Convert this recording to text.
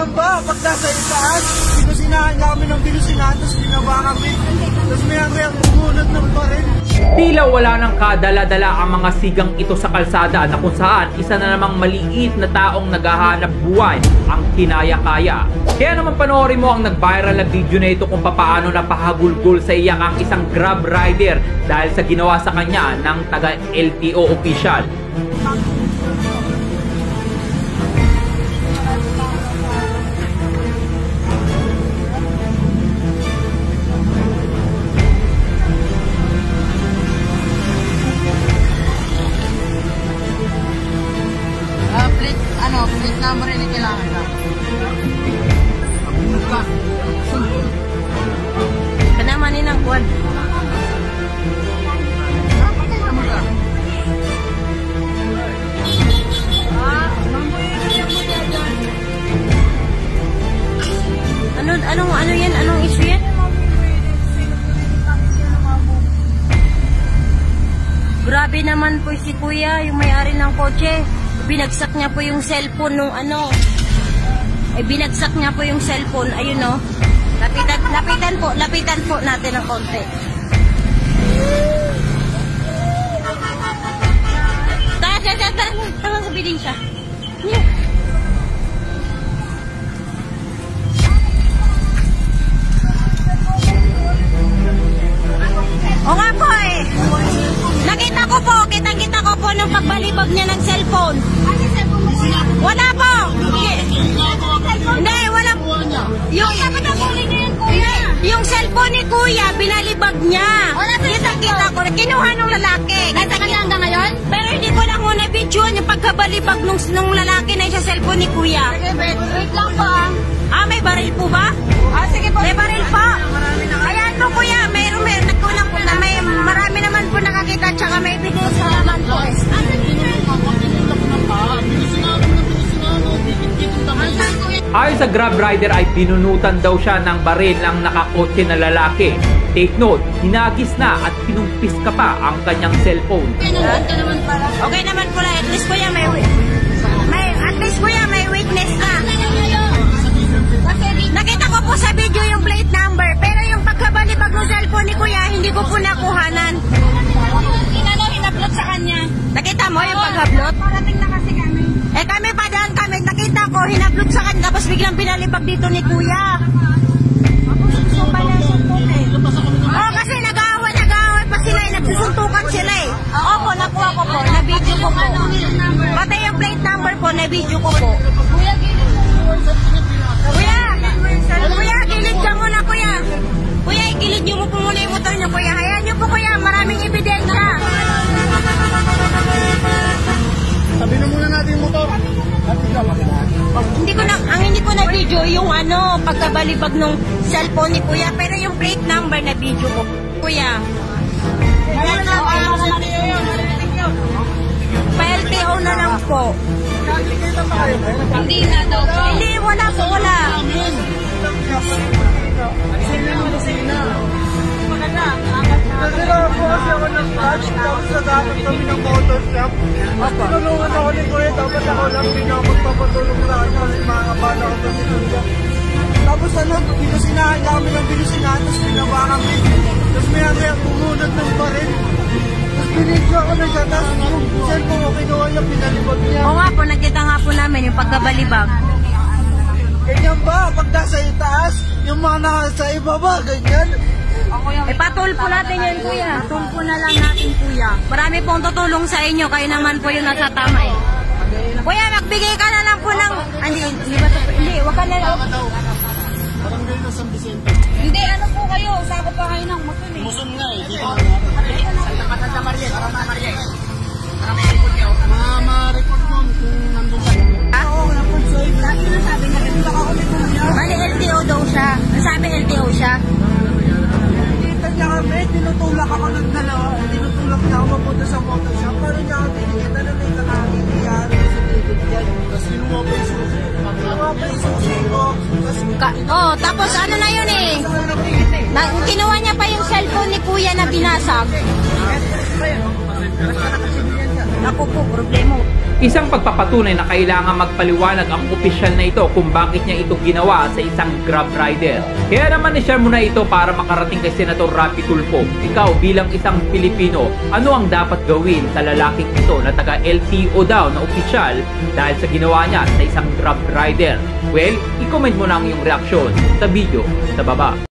Ganyan ba? Pag nasa itaas, binusinahan kami ng binusinahan, tapos binaba kami. Tapos maya-maya bumunod ng baril. Tila wala nang kadala-dala ang mga sigang ito sa kalsada na kung saan isa na namang maliit na taong naghahanap buhay ang kinaya-kaya. Kaya naman panoorin mo ang nag-viral na video na ito kung papaano napahagulgol sa iyak ang isang Grab rider dahil sa ginawa sa kanya ng taga-LTO official. Plate number rin kailangan na. Kanamanin ang kwan. Ano yan? Anong issue yan? Grabe naman po si kuya, yung may-ari ng kotse. Binagsak niya po yung cellphone nung ano. Binagsak niya po yung cellphone. Ayun o. Lapitan po natin ng konti. Tara, sabihin siya. O nga po eh. Nakita ko po nung pagbalibag niya ng cellphone. Wala po. Hindi, wala. Yung cellphone ni kuya, binalibag niya. Kita ko. Kinuha nung lalaki. Nasa kanya hanggang ngayon? Pero hindi ko lang muna videoan yung pagkabalibag nung lalaki na yung sa cellphone ni kuya. Wait lang po may baril po ba? Sige po. May baril po. Ayan po kuya, meron nagkulang po na marami naman po nakakita tsaka may evidence naman po. Ayon sa Grab rider ay pinunutan daw siya ng baril ng nakakotse na lalaki. Take note, hinagis na at pinumpis ka pa ang kanyang cellphone. Okay naman pala, at least kuya may witness na. Nakita ko po sa video yung plate number, pero yung pagkabalibag ng cellphone ni kuya, hindi ko po nakuhanan. Hinablot sa kanya. Nakita mo yung paghablot? Parating na kasi kami. Kami pa daan kami, nakita ko, hinablot sa kanya, tapos biglang binalibag dito ni kuya. Kasi nag-aaway pa sila, nagsusuntukan sila eh. Opo, nakuha ko po, na-video ko po. Pati yung plate number po, na-video ko po. Kuya, gilid ka muna kuya. Kuya, gilid nyo mo po muna yung motor nyo kuya. Hayaan nyo po kuya, maraming ebidensya. Sabi na muna natin yung motor. Hindi ko na video yung pagkabalibag ng cellphone ni kuya, pero yung plate number na video ko. Kuya. Pa-LTO na lang po. Hindi na daw. Hindi, wala po, wala. Nagkila po kasi ako ng flash, tapos nagkakot kami ng motor shop. At tinulungan ako ni Kuya, dapat ako lang din ako magpapatulong sa akin kasi mga bala ko sa sinuya. Tapos binusinahan kami ng binusinahan, tapos binaba kami. Tapos maya-maya bumunod ng baril. Tapos binidyo ako na siya, tapos yung cellphone ko kinuha niya, pinalibag niya. Oo nga po, nakita nga po namin yung pagkabalibag. Ganyan ba? Pag nasa itaas, yung mga nasa ibaba, ganyan. Patulpo natin yan, kuya. Tulpo na lang natin, kuya. Marami pong tutulong sa inyo. Kayo naman po yung nasa tama eh. Kuya, magbigay ka na lang po ng... Hindi, wag ka na lang. Barangay na San Vicente. Hindi, ano po kayo? Sakop pa kayo ng Muson eh. Muson nga eh. Santa Maria. Ma-report mo kung nandun ka. Oo, na-report siya. Lagi na sabi na rin. Mali, LTO daw siya. Sabi LTO siya. Niya kami, tinutulak ako ng dalawa. Tinutulak niya ako mapunta sa motor shop. Pero niya ako tinikita na may nakakiyari sa tubig yan. Tapos kinuha pa yung susi. Kinuha pa yung susi ko. Tapos ano na yun eh. Kinuha niya pa yung cellphone ni kuya na binasag. Naku po, problema. Isang pagpapatunay na kailangan magpaliwanag ang opisyal na ito kung bakit niya ito ginawa sa isang Grab rider. Kaya naman i-share mo na ito para makarating kay Senator Raffy Tulfo. Ikaw bilang isang Pilipino, ano ang dapat gawin sa lalaking ito na taga LTO daw na opisyal dahil sa ginawa niya sa isang Grab rider? Well, i-comment mo na ang iyong reaksyon sa video sa baba.